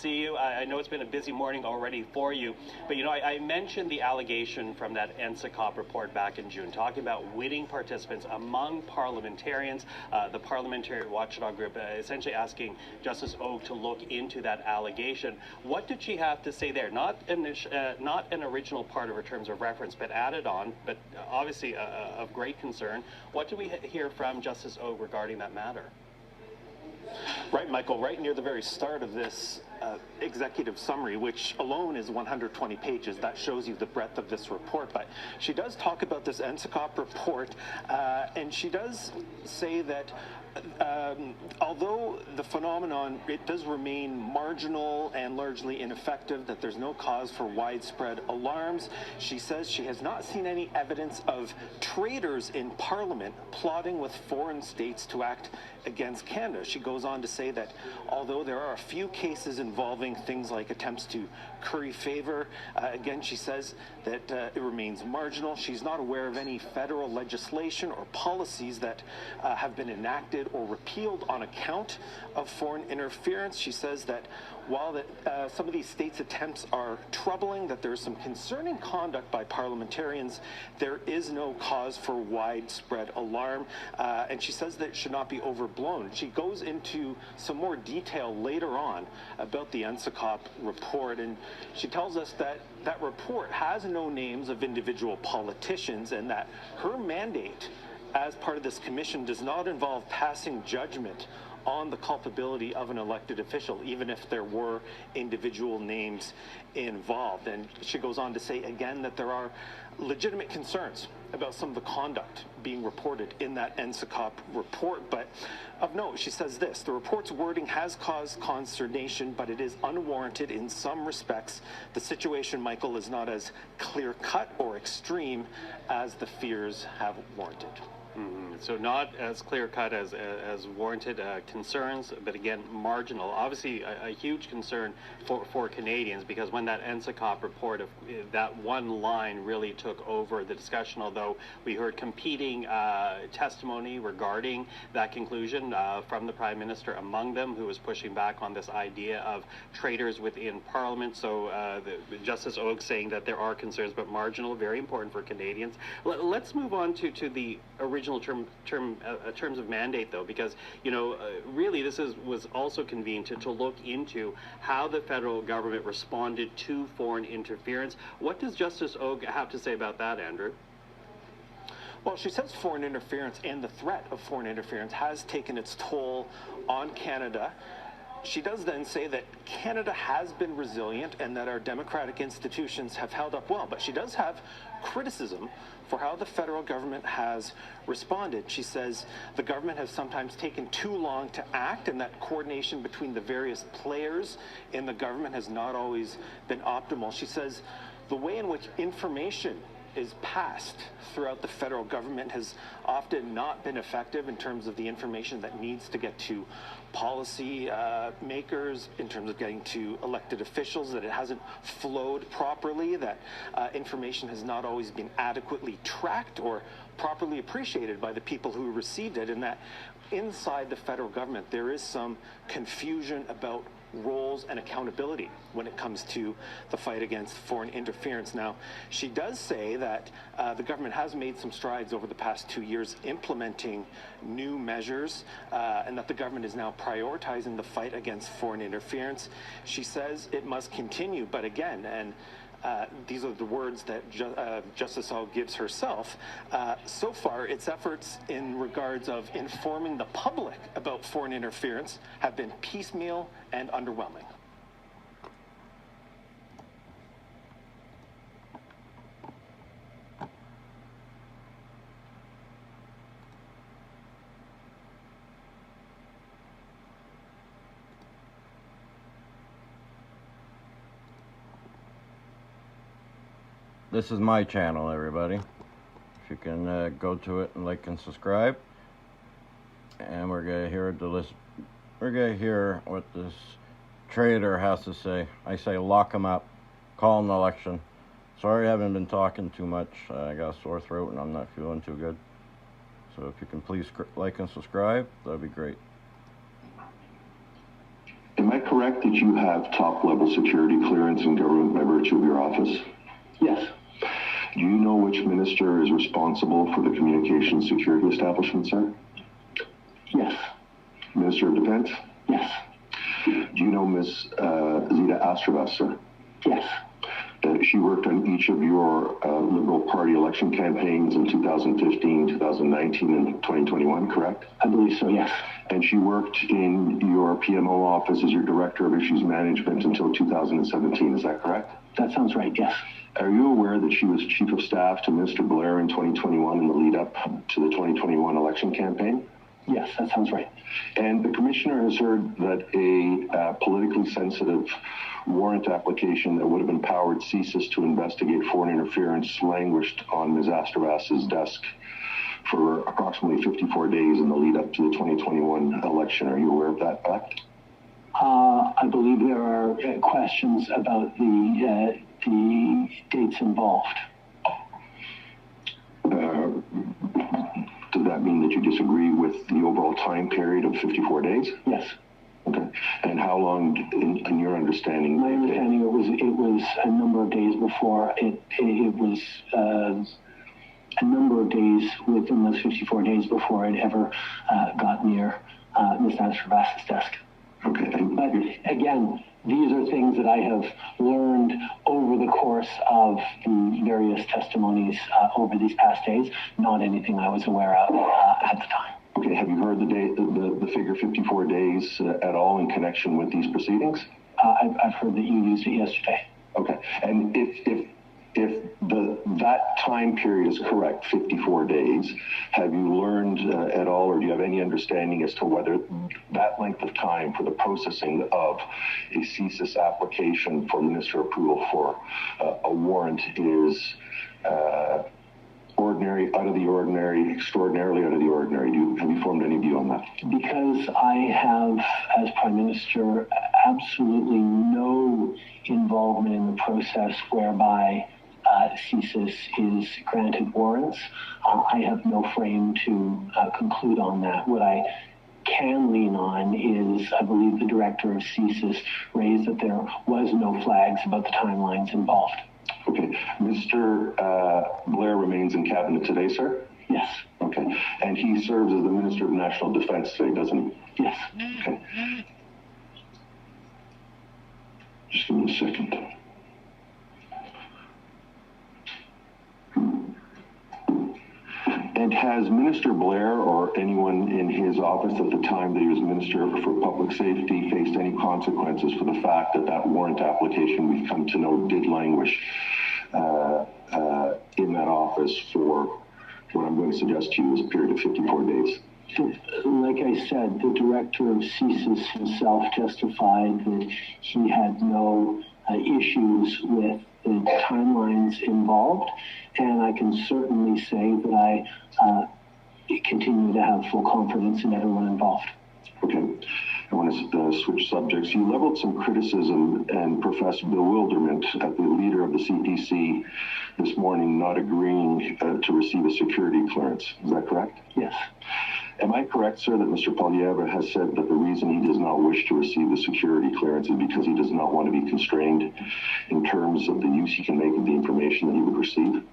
see you. I know it's been a busy morning already for you, but I mentioned the allegation from that NSICOP report back in June, talking about winning participants among parliamentarians. The Parliamentary Watchdog Group essentially asking Justice Oak to look into that allegation. What did she have to say there? Not an original part of her terms of reference, but added on, but obviously of great concern. What do we hear from Justice Oak regarding that matter? Right, Michael, right near the very start of this executive summary, which alone is 120 pages, that shows you the breadth of this report. But she does talk about this NSICOP report, and she does say that although the phenomenon, it does remain marginal and largely ineffective, that there's no cause for widespread alarms. She says she has not seen any evidence of traitors in Parliament plotting with foreign states to act against Canada. She goes on to say that although there are a few cases involving things like attempts to curry favor, again, she says that it remains marginal. She's not aware of any federal legislation or policies that have been enacted or repealed on account of foreign interference. She says that while some of these states' attempts are troubling, that there's some concerning conduct by parliamentarians, there is no cause for widespread alarm, and she says that it should not be overblown. She goes into some more detail later on about the NSICOP report, and she tells us that that report has no names of individual politicians, and that her mandate as part of this commission does not involve passing judgment on the culpability of an elected official, even if there were individual names involved. And she goes on to say again that there are legitimate concerns about some of the conduct being reported in that NSICOP report. But of note, she says this: the report's wording has caused consternation, but it is unwarranted in some respects. The situation, Michael, is not as clear-cut or extreme as the fears have warranted. So not as clear-cut as warranted concerns, but again, marginal. Obviously, a huge concern for Canadians, because when that NSICOP report, of that one line really took over the discussion, although we heard competing testimony regarding that conclusion from the Prime Minister among them, who was pushing back on this idea of traitors within Parliament. So the Justice Oak saying that there are concerns, but marginal, very important for Canadians. Let's move on to the original terms of mandate, though, because really this was also convened to look into how the federal government responded to foreign interference. What does Justice Oak have to say about that, Andrew? Well, she says foreign interference and the threat of foreign interference has taken its toll on Canada. She does then say that Canada has been resilient and that our democratic institutions have held up well, but she does have criticism for how the federal government has responded. She says the government has sometimes taken too long to act, and that coordination between the various players in the government has not always been optimal. She says the way in which information is passed throughout the federal government has often not been effective in terms of the information that needs to get to policy makers, in terms of getting to elected officials, that it hasn't flowed properly, that information has not always been adequately tracked or properly appreciated by the people who received it, and that inside the federal government there is some confusion about roles and accountability when it comes to the fight against foreign interference. Now, she does say that the government has made some strides over the past 2 years implementing new measures, and that the government is now prioritizing the fight against foreign interference. She says it must continue, but again, and these are the words that Justice Hall gives herself. So far, its efforts in regards of informing the public about foreign interference have been piecemeal and underwhelming. This is my channel, everybody. If you can go to it and like and subscribe, and we're gonna hear what this traitor has to say. I say lock him up, call an election. Sorry I haven't been talking too much. I got a sore throat and I'm not feeling too good. So if you can please like and subscribe, that'd be great. I correct that you have top-level security clearance in government by virtue of your office? Yes. Do you know which minister is responsible for the communications security establishment, sir? Yes. Minister of Defense? Yes. Do you know Ms. Zita Astravas, sir? Yes. She worked on each of your Liberal Party election campaigns in 2015, 2019, and 2021, correct? I believe so, yes. And she worked in your PMO office as your Director of Issues Management until 2017, is that correct? That sounds right, yes. Are you aware that she was Chief of Staff to Minister Blair in 2021 in the lead up to the 2021 election campaign? Yes, that sounds right. And the Commissioner has heard that a politically sensitive warrant application that would have empowered CSIS to investigate foreign interference languished on Ms. Astravas's desk for approximately 54 days in the lead up to the 2021 election. Are you aware of that fact? I believe there are questions about the dates involved. Does that mean that you disagree with the overall time period of 54 days? Yes. Okay. And how long, in your understanding? My understanding it was a number of days before it was a number of days within those 54 days before it ever got near Ms. Astravas's desk. Okay. But again, these are things that I have learned over the course of the various testimonies over these past days, not anything I was aware of at the time. Okay, have you heard the figure 54 days at all in connection with these proceedings? I've heard that you used it yesterday. Okay, and if that time period is correct, 54 days, have you learned at all, or do you have any understanding as to whether that length of time for the processing of a CSIS application for minister approval for a warrant is ordinary, out of the ordinary, extraordinarily out of the ordinary? Have you formed any view on that? Because I have, as Prime Minister, absolutely no involvement in the process whereby CSIS is granted warrants. I have no frame to conclude on that. What I can lean on is, I believe the director of CSIS raised that there was no flags about the timelines involved. Okay. Mr. Blair remains in cabinet today, sir? Yes. Okay. And he serves as the Minister of National Defense today, doesn't he? Yes. Okay. Just give me a second. And has Minister Blair or anyone in his office at the time that he was Minister for Public Safety faced any consequences for the fact that that warrant application, we've come to know, did languish in that office for what I'm going to suggest to you is a period of 54 days? Like I said, the director of CSIS himself testified that he had no issues with the timelines involved, and I can certainly say that I continue to have full confidence in everyone involved. Okay. I want to switch subjects. You leveled some criticism and professed bewilderment at the leader of the CPC this morning not agreeing to receive a security clearance. Is that correct? Yes. Am I correct, sir, that Mr. Poilievre has said that the reason he does not wish to receive the security clearance is because he does not want to be constrained in terms of the use he can make of the information that he would receive?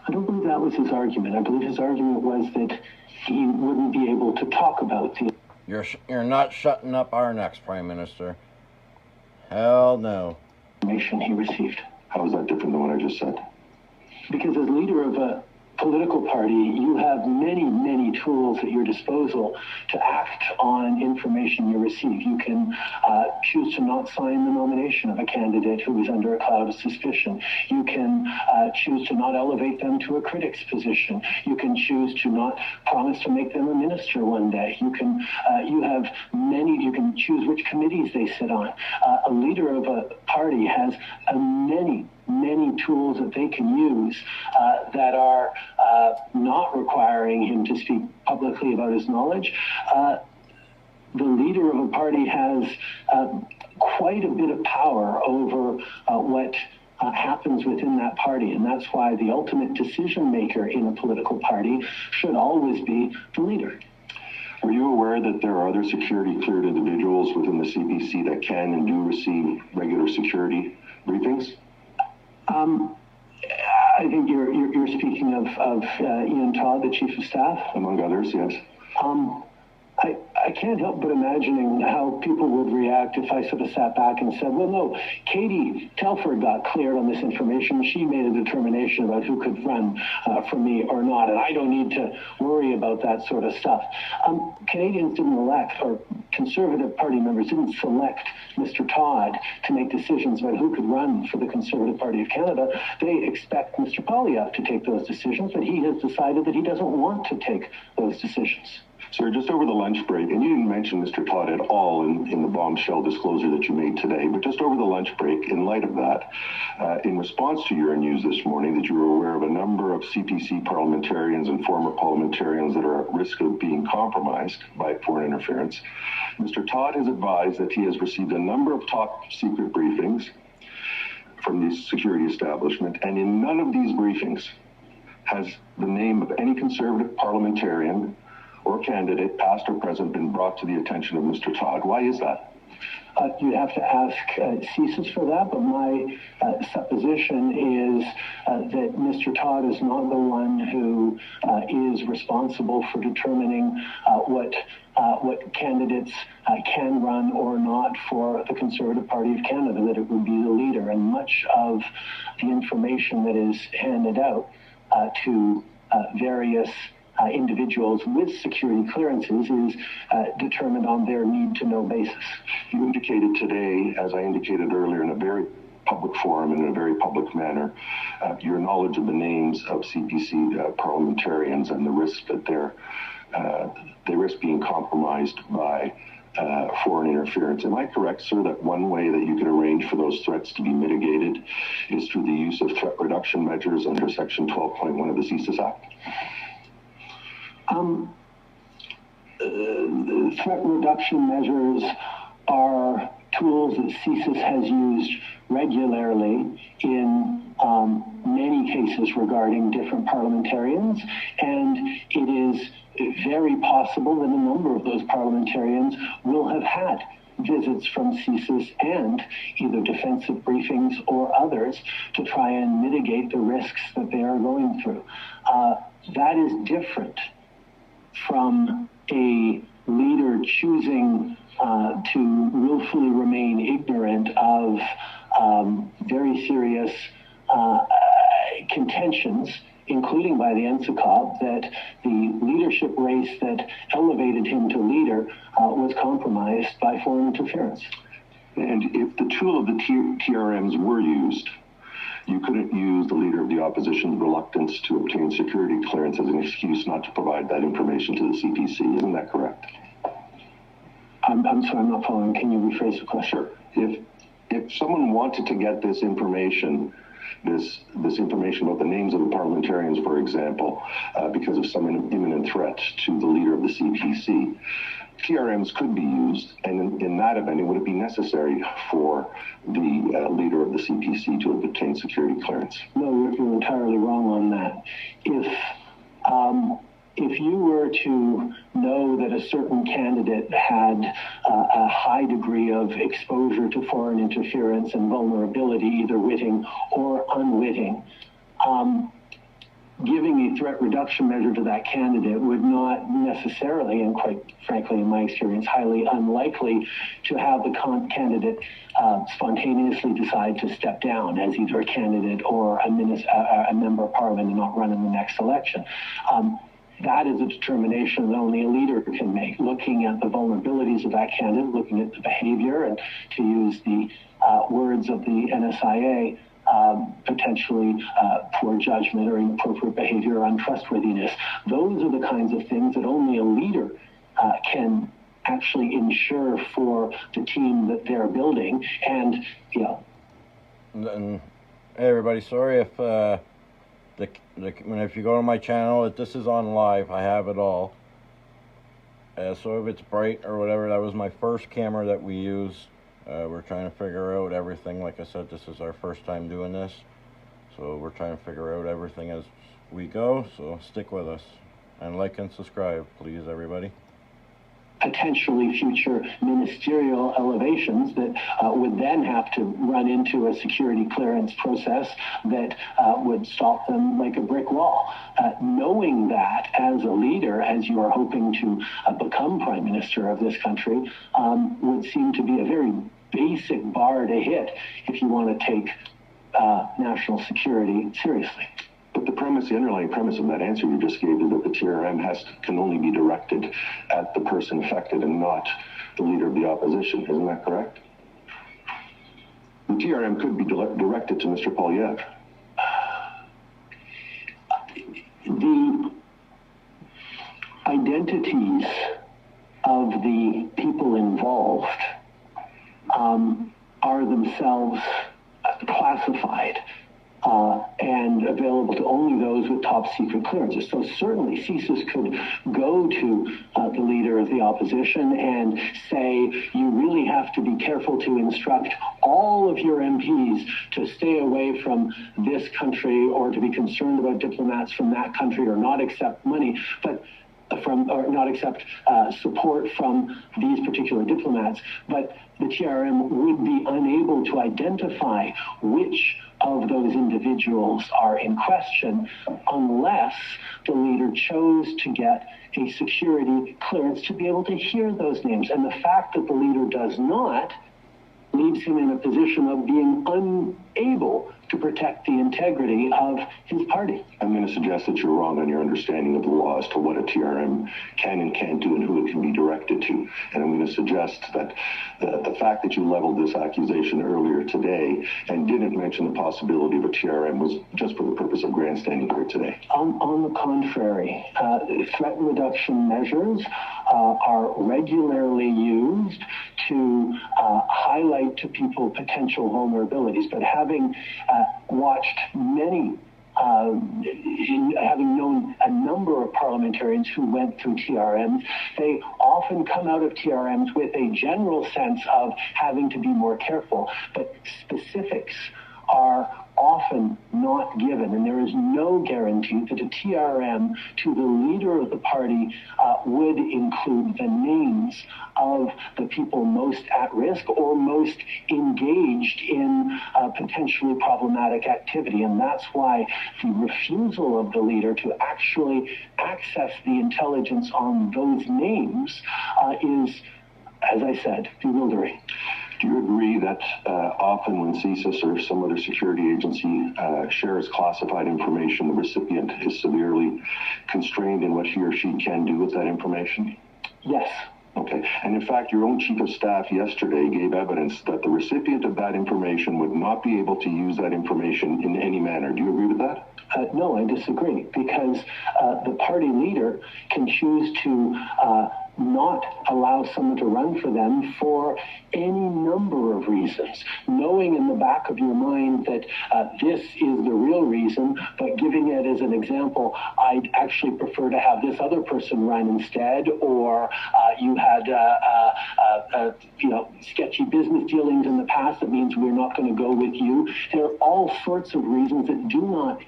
I don't believe that was his argument. I believe his argument was that he wouldn't be able to talk about the... You're not shutting up our next Prime Minister. Hell no. ...information he received. How is that different than what I just said? Because as leader of a political party, you have many, many tools at your disposal to act on information you receive. You can choose to not sign the nomination of a candidate who is under a cloud of suspicion. You can choose to not elevate them to a critic's position. You can choose to not promise to make them a minister one day. You can you can choose which committees they sit on. A leader of a party has many tools that they can use that are not requiring him to speak publicly about his knowledge. The leader of a party has quite a bit of power over what happens within that party, and that's why the ultimate decision maker in a political party should always be the leader. Are you aware that there are other security cleared individuals within the CPC that can and do receive regular security briefings? I think you're speaking of Ian Todd, the Chief of Staff? Among others, yes. I can't help but imagining how people would react if I sort of sat back and said, well, no, Katie Telford got cleared on this information. She made a determination about who could run for me or not, and I don't need to worry about that sort of stuff. Canadians didn't elect, or Conservative Party members didn't select Mr. Todd to make decisions about who could run for the Conservative Party of Canada. They expect Mr. Poilievre to take those decisions, but he has decided that he doesn't want to take those decisions. Sir, just over the lunch break, and you didn't mention Mr. Todd at all in the bombshell disclosure that you made today, but just over the lunch break, in light of that, in response to your news this morning that you were aware of a number of CPC parliamentarians and former parliamentarians that are at risk of being compromised by foreign interference, Mr. Todd has advised that he has received a number of top secret briefings from the security establishment, and in none of these briefings has the name of any Conservative parliamentarian or candidate, past or present, been brought to the attention of Mr. Todd. Why is that? You have to ask CSIS for that, but my supposition is that Mr. Todd is not the one who is responsible for determining what candidates can run or not for the Conservative Party of Canada, that it would be the leader. And much of the information that is handed out to various individuals with security clearances is determined on their need-to-know basis. You indicated today, as I indicated earlier, in a very public forum and in a very public manner, your knowledge of the names of CPC parliamentarians and the risk that they risk being compromised by foreign interference. Am I correct, sir, that one way that you can arrange for those threats to be mitigated is through the use of threat reduction measures under Section 12.1 of the CSIS Act? Threat reduction measures are tools that CSIS has used regularly in many cases regarding different parliamentarians, and it is very possible that a number of those parliamentarians will have had visits from CSIS and either defensive briefings or others to try and mitigate the risks that they are going through. That is different from a leader choosing to willfully remain ignorant of very serious contentions, including by the NSICOP, that the leadership race that elevated him to leader was compromised by foreign interference. And if the tool of the TRMs were used, you couldn't use the leader of the opposition's reluctance to obtain security clearance as an excuse not to provide that information to the CPC. Isn't that correct? I'm sorry, I'm not following. Can you rephrase the question? Sure. If someone wanted to get this information, this information about the names of the parliamentarians, for example, because of some imminent threat to the leader of the CPC, TRMs could be used, and in that event, would it be necessary for the leader of the CPC to have obtained security clearance? No, you're entirely wrong on that. If you were to know that a certain candidate had a high degree of exposure to foreign interference and vulnerability, either witting or unwitting, giving a threat reduction measure to that candidate would not necessarily, and quite frankly in my experience, highly unlikely to have the candidate spontaneously decide to step down as either a candidate or a member of parliament and not run in the next election. That is a determination that only a leader can make, looking at the vulnerabilities of that candidate, looking at the behavior, and to use the words of the NSIA, potentially poor judgment or inappropriate behavior or untrustworthiness. Those are the kinds of things that only a leader can actually ensure for the team that they're building. And, you know. And, hey everybody, sorry if if you go to my channel, this is on live, I have it all. So if it's bright or whatever, that was my first camera that we use. We're trying to figure out everything. Like I said, this is our first time doing this, so we're trying to figure out everything as we go. So stick with us and like and subscribe, please, everybody. potentially future ministerial elevations that would then have to run into a security clearance process that would stop them like a brick wall. Knowing that as a leader, as you are hoping to become Prime Minister of this country, would seem to be a very basic bar to hit if you want to take national security seriously. But the underlying premise of that answer you just gave is that the TRM can only be directed at the person affected and not the leader of the opposition. Isn't that correct? The TRM could be directed to Mr. Poilievre. The identities of the people involved are themselves classified and available to only those with top secret clearances. So certainly CSIS could go to the leader of the opposition and say, you really have to be careful to instruct all of your MPs to stay away from this country or to be concerned about diplomats from that country or not accept money, or not accept support from these particular diplomats. But the TRM would be unable to identify which of those individuals are in question unless the leader chose to get a security clearance to be able to hear those names. And the fact that the leader does not leaves him in a position of being unable to protect the integrity of his party. I'm going to suggest that you're wrong on your understanding of the law as to what a TRM can and can't do and who it can be directed to. And I'm going to suggest that the fact that you leveled this accusation earlier today and didn't mention the possibility of a TRM was just for the purpose of grandstanding here today. On the contrary, threat reduction measures are regularly used to highlight to people potential vulnerabilities. But having watched many, having known a number of parliamentarians who went through TRMs, they often come out of TRMs with a general sense of having to be more careful. But specifics are often not given, and there is no guarantee that a TRM to the leader of the party would include the names of the people most at risk or most engaged in potentially problematic activity. And that's why the refusal of the leader to actually access the intelligence on those names is, as I said, bewildering. Do you agree that often when CSIS or some other security agency shares classified information, the recipient is severely constrained in what he or she can do with that information? Yes. Okay. And in fact, your own chief of staff yesterday gave evidence that the recipient of that information would not be able to use that information in any manner. Do you agree with that? No, I disagree, because the party leader can choose to not allow someone to run for them for any number of reasons, knowing in the back of your mind that this is the real reason, but giving it as an example, I'd actually prefer to have this other person run instead, or you had sketchy business dealings in the past, that means we're not going to go with you. There are all sorts of reasons that do not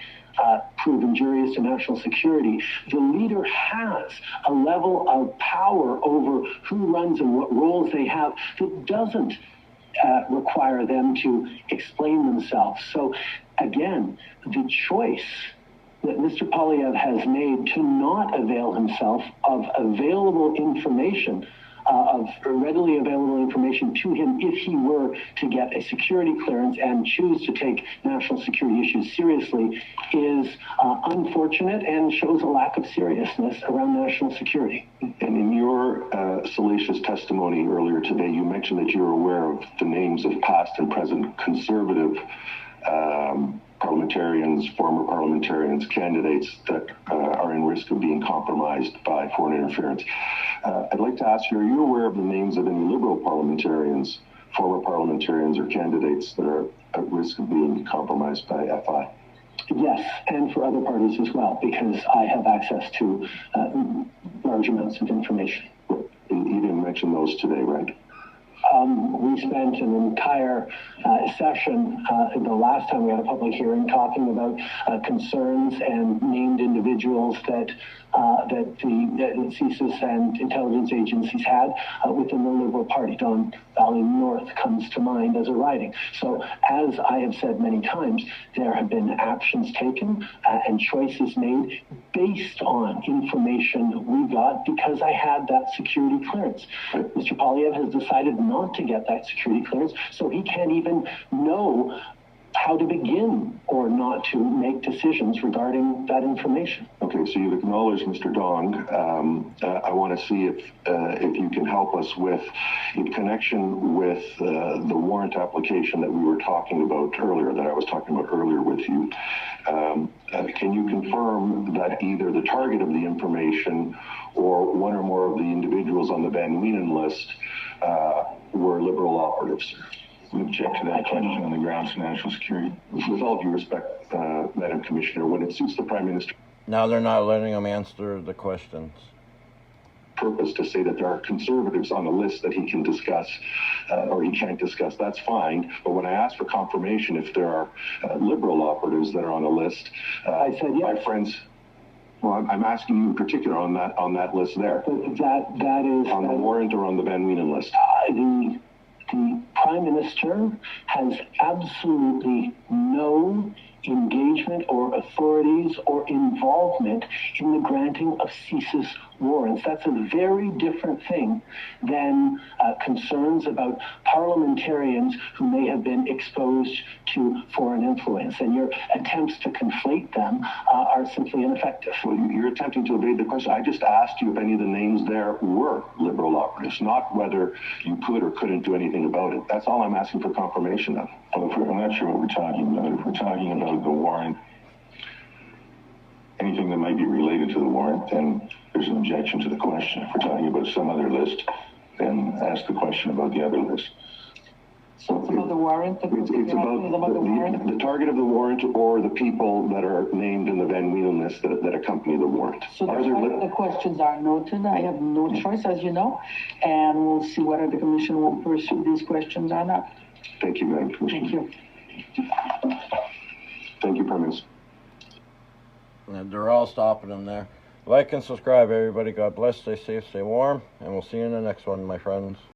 prove injurious to national security. The leader has a level of power over who runs and what roles they have that doesn't require them to explain themselves. So again, the choice that Mr. Poilievre has made to not avail himself of available information, of readily available information to him if he were to get a security clearance and choose to take national security issues seriously, is unfortunate and shows a lack of seriousness around national security. And in your salacious testimony earlier today, you mentioned that you're aware of the names of past and present Conservative parliamentarians, former parliamentarians, candidates that are in risk of being compromised by foreign interference. I'd like to ask you, are you aware of the names of any Liberal parliamentarians, former parliamentarians or candidates that are at risk of being compromised by FI? Yes, and for other parties as well, because I have access to large amounts of information. You didn't mention those today, right? We spent an entire session the last time we had a public hearing talking about concerns and named individuals that that the CSIS and intelligence agencies had within the Liberal Party. Don Valley North comes to mind as a riding. So as I have said many times, there have been actions taken and choices made based on information we got because I had that security clearance. Mr. Polyev has decided not to get that security clearance, so he can't even know how to begin or not to make decisions regarding that information. Okay, so you've acknowledged Mr. Dong. I want to see if you can help us with, in connection with the warrant application that we were talking about earlier, that I was talking about earlier with you. Can you confirm that either the target of the information or one or more of the individuals on the Van Wienen list were Liberal operatives? We object to that question on the grounds of national security. With all due respect, Madam Commissioner, when it suits the Prime Minister... Now they're not letting him answer the questions. ...purpose to say that there are Conservatives on the list that he can discuss or he can't discuss, that's fine. But when I ask for confirmation if there are Liberal operatives that are on the list, I said yes. My friends... Well, I'm asking you in particular on that list there. That is... On the warrant or on the Van Wienen list? The Prime Minister has absolutely no engagement or authorities or involvement in the granting of CSIS warrants. That's a very different thing than concerns about parliamentarians who may have been exposed to foreign influence. And your attempts to conflate them are simply ineffective. Well, you're attempting to evade the question. I just asked you if any of the names there were Liberal operatives, not whether you could or couldn't do anything about it. That's all I'm asking for confirmation of. Well, I'm not sure what we're talking about. If we're talking about the warrant, anything that might be related to the warrant, then there's an objection to the question. If we're talking about some other list, then ask the question about the other list. So it's about the warrant? It's about the target of the warrant or the people that are named in the Van Wienen list that accompany the warrant. So the questions are noted. I have no choice, as you know, and we'll see whether the Commission will pursue these questions or not. Thank you, Madam Commissioner. Thank you. Thank you, Prime Minister. And they're all stopping them there. Like and subscribe, everybody. God bless. Stay safe, stay warm, and we'll see you in the next one, my friends.